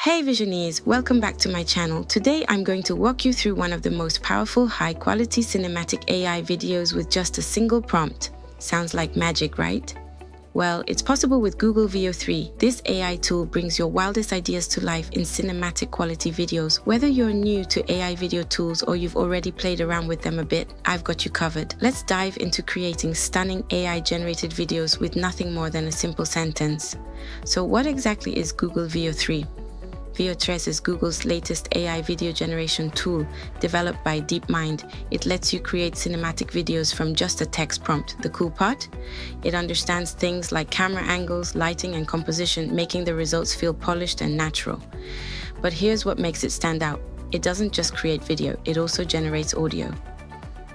Hey Visioneers, welcome back to my channel. Today I'm going to walk you through one of the most powerful high-quality cinematic AI videos with just a single prompt. Sounds like magic, right? Well, it's possible with Google Veo 3. This AI tool brings your wildest ideas to life in cinematic quality videos. Whether you're new to AI video tools or you've already played around with them a bit, I've got you covered. Let's dive into creating stunning AI-generated videos with nothing more than a simple sentence. So what exactly is Google Veo 3? Veo 3 is Google's latest AI video generation tool developed by DeepMind. It lets you create cinematic videos from just a text prompt. The cool part? It understands things like camera angles, lighting, and composition, making the results feel polished and natural. But here's what makes it stand out. It doesn't just create video, it also generates audio.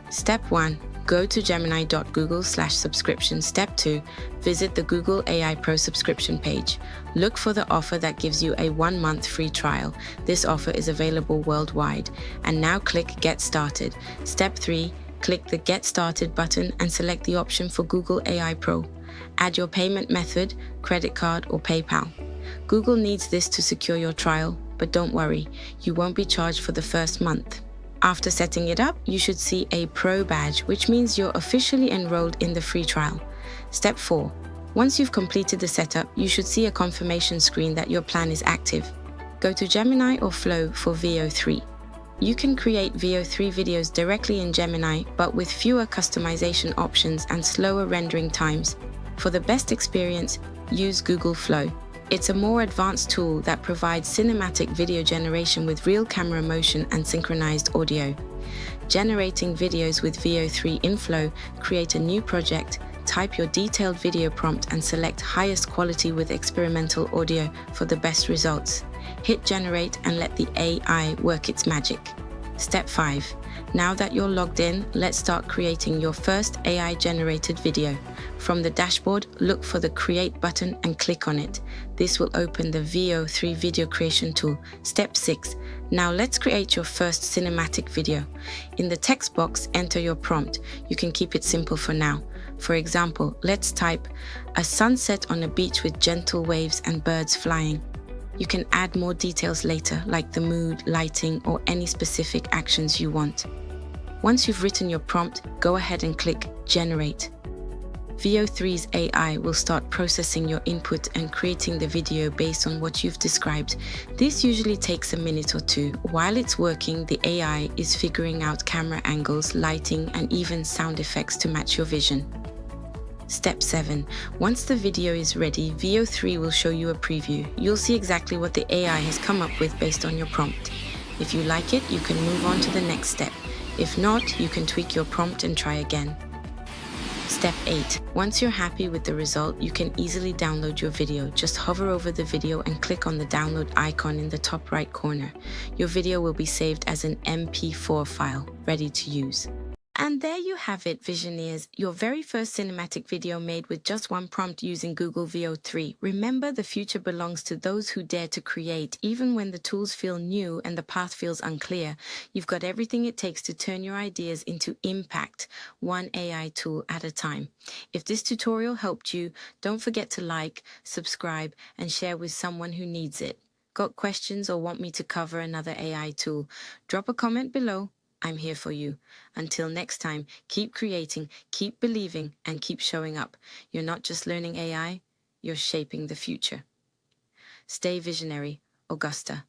Step 1. Go to gemini.google/subscription. Step 2. Visit the Google AI Pro subscription page. Look for the offer that gives you a 1-month free trial. This offer is available worldwide. And now click Get Started. Step 3. Click the Get Started button and select the option for Google AI Pro. Add your payment method, credit card or PayPal. Google needs this to secure your trial, but don't worry, you won't be charged for the first month. After setting it up, you should see a Pro badge, which means you're officially enrolled in the free trial. Step 4. Once you've completed the setup, you should see a confirmation screen that your plan is active. Go to Gemini or Flow for Veo 3. You can create Veo 3 videos directly in Gemini, but with fewer customization options and slower rendering times. For the best experience, use Google Flow. It's a more advanced tool that provides cinematic video generation with real camera motion and synchronized audio. Generating videos with Veo 3 in Flow, create a new project, type your detailed video prompt and select highest quality with experimental audio for the best results. Hit generate and let the AI work its magic. Step 5. Now that you're logged in, let's start creating your first AI-generated video. From the dashboard, look for the Create button and click on it. This will open the Veo 3 video creation tool. Step 6. Now let's create your first cinematic video. In the text box, enter your prompt. You can keep it simple for now. For example, let's type a sunset on a beach with gentle waves and birds flying. You can add more details later, like the mood, lighting, or any specific actions you want. Once you've written your prompt, go ahead and click Generate. Veo 3's AI will start processing your input and creating the video based on what you've described. This usually takes a minute or two. While it's working, the AI is figuring out camera angles, lighting, and even sound effects to match your vision. Step 7. Once the video is ready, Veo 3 will show you a preview. You'll see exactly what the AI has come up with based on your prompt. If you like it, you can move on to the next step. If not, you can tweak your prompt and try again. Step 8. Once you're happy with the result, you can easily download your video. Just hover over the video and click on the download icon in the top right corner. Your video will be saved as an MP4 file, ready to use. And there you have it, Visioneers, your very first cinematic video made with just one prompt using Google Veo 3. Remember, the future belongs to those who dare to create. Even when the tools feel new and the path feels unclear, you've got everything it takes to turn your ideas into impact, one AI tool at a time. If this tutorial helped you, don't forget to like, subscribe, and share with someone who needs it. Got questions or want me to cover another AI tool? Drop a comment below. I'm here for you. Until next time, keep creating, keep believing, and keep showing up. You're not just learning AI, you're shaping the future. Stay visionary, Augusta.